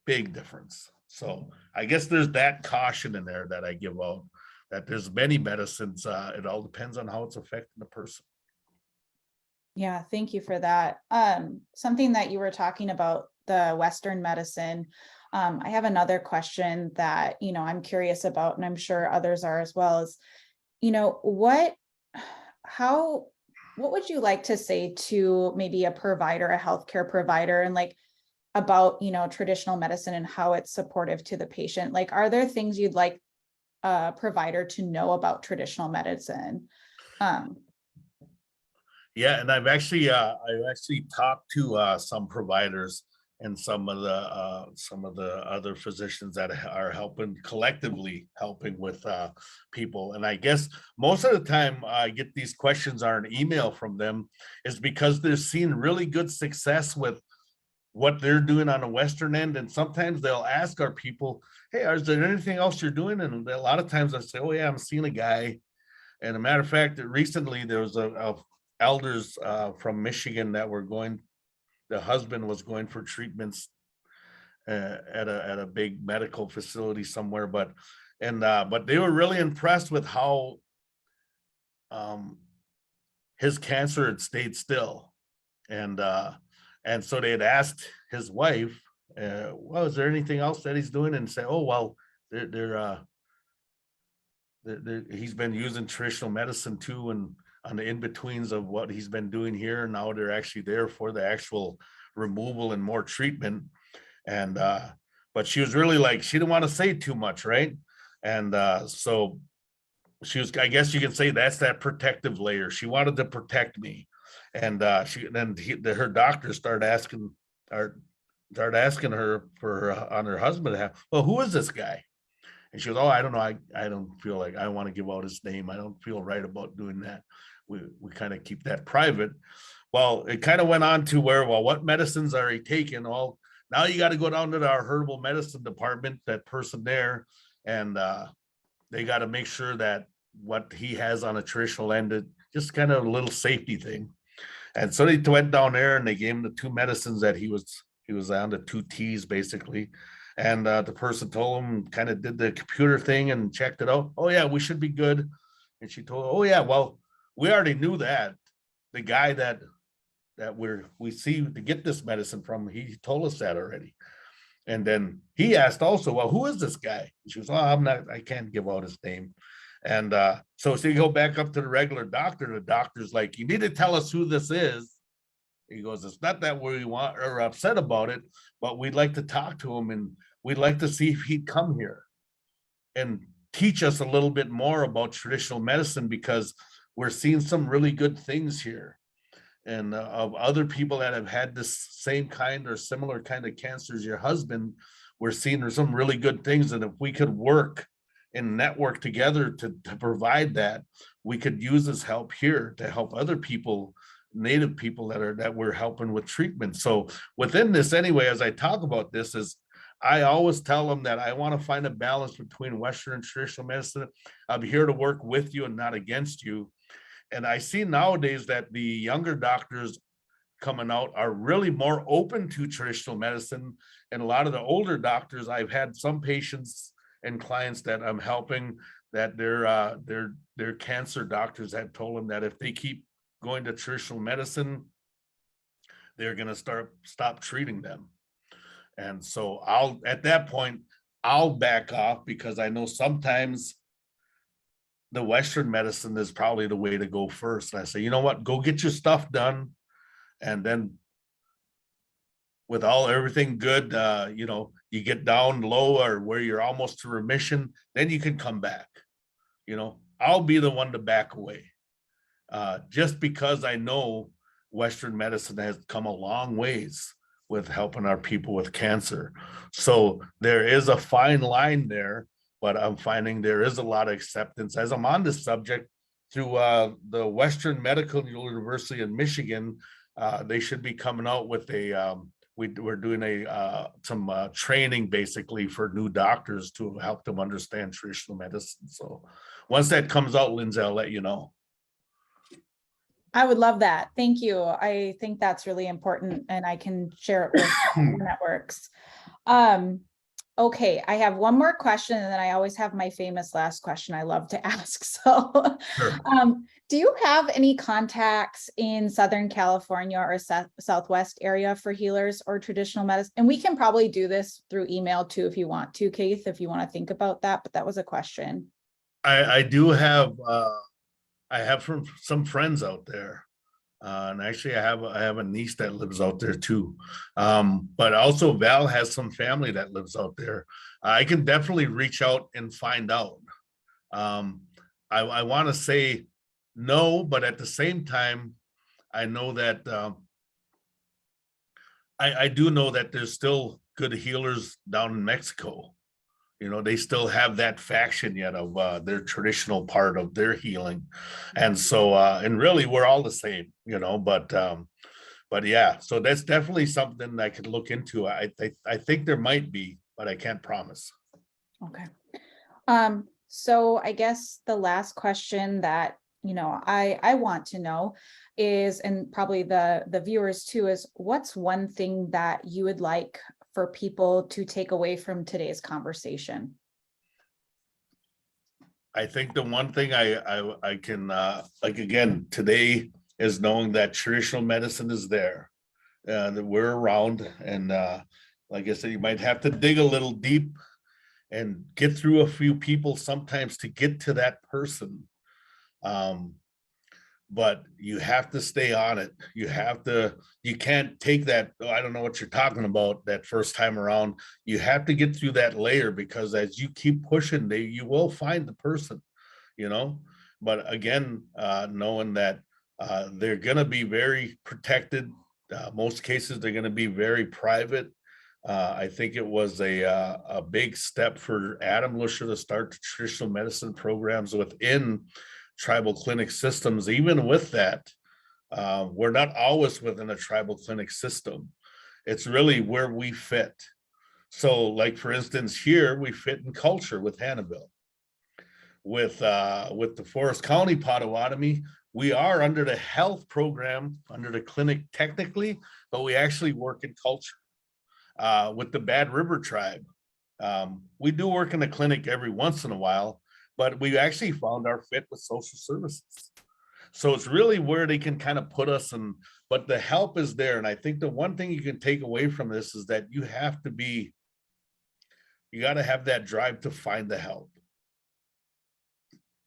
Big difference. So I guess there's that caution in there that I give out, that there's many medicines. It all depends on how it's affecting the person. Yeah, thank you for that. Something that you were talking about, the Western medicine. I have another question that, I'm curious about, and I'm sure others are as well, is, what would you like to say to maybe a provider, a healthcare provider, and about, traditional medicine and how it's supportive to the patient? Like, are there things you'd like a provider to know about traditional medicine? Yeah, and I've actually talked to some providers and some of the other physicians that are collectively helping with people. And I guess most of the time I get these questions are an email from them, is because they're seeing really good success with what they're doing on the Western end. And sometimes they'll ask our people, hey, is there anything else you're doing? And a lot of times I say, oh yeah, I'm seeing a guy. And a matter of fact, recently there was a elders from Michigan that were going, the husband was going for treatments at a big medical facility somewhere, but they were really impressed with how his cancer had stayed still. And so they had asked his wife, well, is there anything else that he's doing? And say, oh, well, he's been using traditional medicine too, and on the in-betweens of what he's been doing here. Now they're actually there for the actual removal and more treatment. And but she was really like, she didn't want to say too much, right? And so she was, I guess you can say that's that protective layer. She wanted to protect me. And her doctor started asking her for on her husband to have, well, who is this guy? And she goes, oh, I don't know. I don't feel like I want to give out his name. I don't feel right about doing that. We kind of keep that private. Well, it kind of went on to where, well, what medicines are he taking? Well, now you got to go down to our herbal medicine department, that person there, and they got to make sure that what he has on a traditional end, just kind of a little safety thing. And so they went down there and they gave him the two medicines that he was on, the two T's basically. And the person told him, kind of did the computer thing and checked it out. Oh yeah, we should be good. And she told, oh yeah, well, we already knew that. The guy that we see to get this medicine from, he told us that already. And then he asked also, well, who is this guy? And she was, oh, I can't give out his name. And so you go back up to the regular doctor. The doctor's like, you need to tell us who this is. He goes, it's not that we want or upset about it, but we'd like to talk to him. And we'd like to see if he'd come here and teach us a little bit more about traditional medicine, because we're seeing some really good things here. And of other people that have had this same kind or similar kind of cancer as your husband, we're seeing there's some really good things. And if we could work and network together to provide that, we could use his help here to help other people, native people that we're helping with treatment. So within this anyway, as I talk about this, is I always tell them that I want to find a balance between Western and traditional medicine. I'm here to work with you and not against you. And I see nowadays that the younger doctors coming out are really more open to traditional medicine. And a lot of the older doctors, I've had some patients and clients that I'm helping that their cancer doctors had told them that if they keep going to traditional medicine, they're going to stop treating them. And so at that point, I'll back off, because I know sometimes the Western medicine is probably the way to go first. And I say, you know what, go get your stuff done. And then with everything good, you get down low or where you're almost to remission, then you can come back. I'll be the one to back away, just because I know Western medicine has come a long ways with helping our people with cancer. So there is a fine line there, but I'm finding there is a lot of acceptance as I'm on this subject through the Western Medical University in Michigan. They should be coming out with we're doing some training basically for new doctors to help them understand traditional medicine. So once that comes out, Lindsay, I'll let you know. I would love that. Thank you. I think that's really important, and I can share it with networks. Okay, I have one more question, and then I always have my famous last question I love to ask. So, Sure. Do you have any contacts in Southern California or Southwest area for healers or traditional medicine? And we can probably do this through email too, if you want to, Keith, if you want to think about that, but that was a question. I do have, I have some friends out there. And actually I have a niece that lives out there too. But also Val has some family that lives out there. I can definitely reach out and find out. I want to say no, but at the same time, I know that I do know that there's still good healers down in Mexico. They still have that faction yet of their traditional part of their healing. And so, and really we're all the same, but yeah, so that's definitely something I could look into. I think there might be, but I can't promise. Okay. So I guess the last question that, I want to know is, and probably the viewers too, is what's one thing that you would like for people to take away from today's conversation? I think the one thing I can like again today is knowing that traditional medicine is there, that we're around, and like I said, you might have to dig a little deep and get through a few people sometimes to get to that person. But you have to stay on it. You can't take that, oh, I don't know what you're talking about that first time around. You have to get through that layer, because as you keep pushing, you will find the person, but again, knowing that they're going to be very protected. Most cases, they're going to be very private. I think it was a big step for Adam Lusher to start the traditional medicine programs within tribal clinic systems. Even with that, we're not always within a tribal clinic system. It's really where we fit. So like, for instance, here we fit in culture with Hannibal. With the Forest County Potawatomi, we are under the health program, under the clinic technically, but we actually work in culture. With the Bad River tribe, we do work in the clinic every once in a while, but we actually found our fit with social services. So it's really where they can kind of put us in, but the help is there. And I think the one thing you can take away from this is that you got to have that drive to find the help.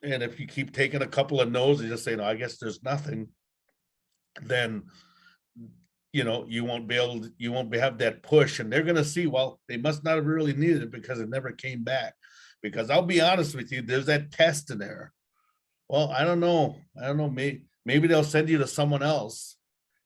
And if you keep taking a couple of no's and just say, no, I guess there's nothing, then you won't be able to, have that push, and they're going to see, well, they must not have really needed it because it never came back. Because I'll be honest with you, there's that test in there. Well, I don't know. Maybe they'll send you to someone else,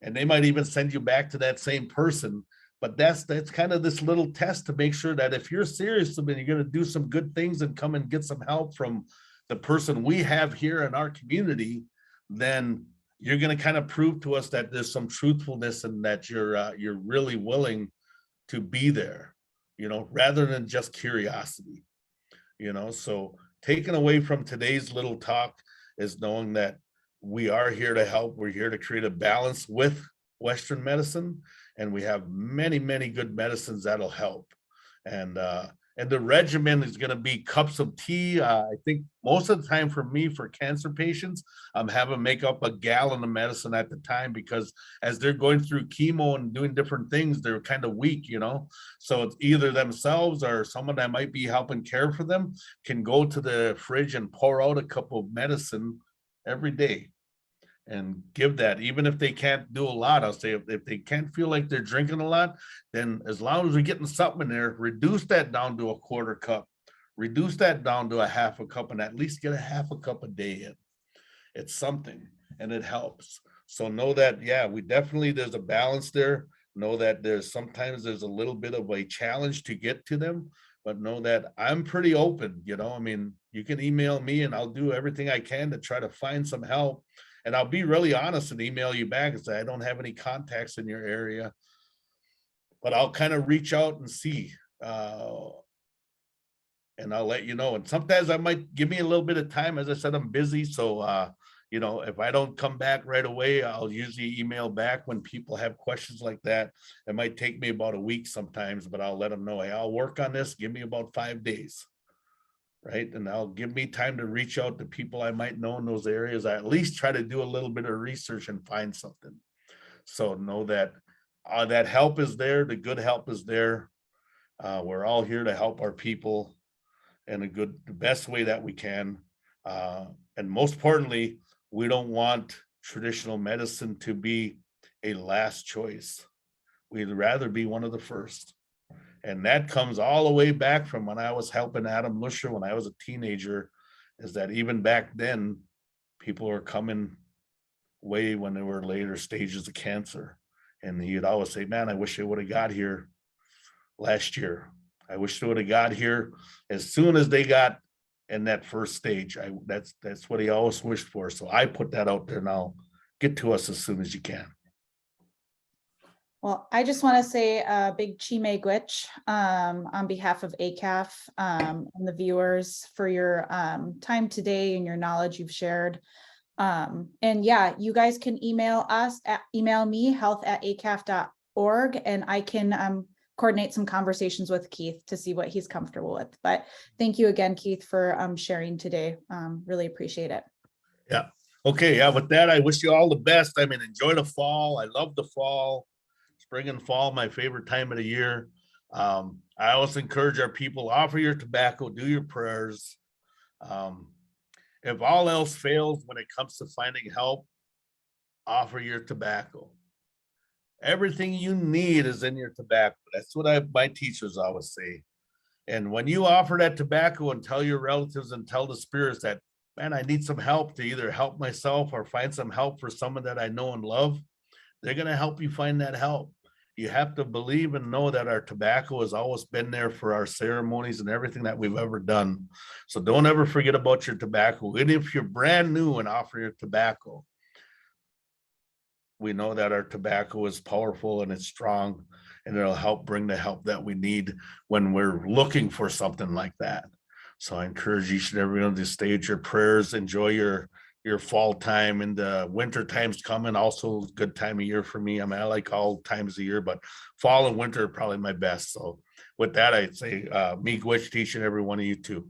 and they might even send you back to that same person. But that's kind of this little test to make sure that if you're serious and you're going to do some good things and come and get some help from the person we have here in our community, then you're going to kind of prove to us that there's some truthfulness and that you're really willing to be there, rather than just curiosity, So taken away from today's little talk is knowing that we are here to help. We're here to create a balance with Western medicine, and we have many, many good medicines that'll help. And the regimen is going to be cups of tea. I think most of the time for me, for cancer patients, I'm having make up a gallon of medicine at the time, because as they're going through chemo and doing different things, they're kind of weak, So it's either themselves or someone that might be helping care for them can go to the fridge and pour out a cup of medicine every day and give that. Even if they can't do a lot, I'll say if they can't feel like they're drinking a lot, then as long as we're getting something in there, reduce that down to a quarter cup, reduce that down to a half a cup, and at least get a half a cup a day in. It's something, and it helps. So know that, yeah, there's a balance there. Know that sometimes there's a little bit of a challenge to get to them, but know that I'm pretty open, you can email me and I'll do everything I can to try to find some help. And I'll be really honest and email you back and say, I don't have any contacts in your area, but I'll kind of reach out and see, and I'll let you know. And sometimes I might give me a little bit of time. As I said, I'm busy. So, if I don't come back right away, I'll usually email back when people have questions like that. It might take me about a week sometimes, but I'll let them know, hey, I'll work on this. Give me about 5 days. Right. And I'll give me time to reach out to people I might know in those areas. I at least try to do a little bit of research and find something. So know that that help is there. The good help is there. We're all here to help our people in the best way that we can. And most importantly, we don't want traditional medicine to be a last choice. We'd rather be one of the first. And that comes all the way back from when I was helping Adam Lusher when I was a teenager, is that even back then, people were coming way when they were later stages of cancer. And he'd always say, man, I wish I would have got here last year. I wish they would have got here as soon as they got in that first stage. That's what he always wished for. So I put that out there now. Get to us as soon as you can. Well, I just want to say a big Chime Gwitch on behalf of ACAF and the viewers for your time today and your knowledge you've shared. And yeah, you guys can email me, health@acaf.org, and I can coordinate some conversations with Keith to see what he's comfortable with. But thank you again, Keith, for sharing today. Really appreciate it. Yeah. Okay. Yeah. With that, I wish you all the best. Enjoy the fall. I love the fall. Spring and fall, my favorite time of the year. I always encourage our people, offer your tobacco, do your prayers. If all else fails when it comes to finding help, offer your tobacco. Everything you need is in your tobacco. That's what my teachers always say. And when you offer that tobacco and tell your relatives and tell the spirits that, man, I need some help to either help myself or find some help for someone that I know and love, they're going to help you find that help. You have to believe and know that our tobacco has always been there for our ceremonies and everything that we've ever done. So don't ever forget about your tobacco. And if you're brand new and offer your tobacco, we know that our tobacco is powerful and it's strong, and it'll help bring the help that we need when we're looking for something like that. So I encourage each and every one of you to stage your prayers, enjoy your fall time, and the winter time's coming. Also a good time of year for me. I like all times of year, but fall and winter are probably my best. So with that, I'd say Miigwech to each and every one of you too.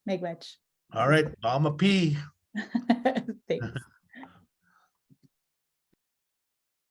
Miigwech. All right, Mama P.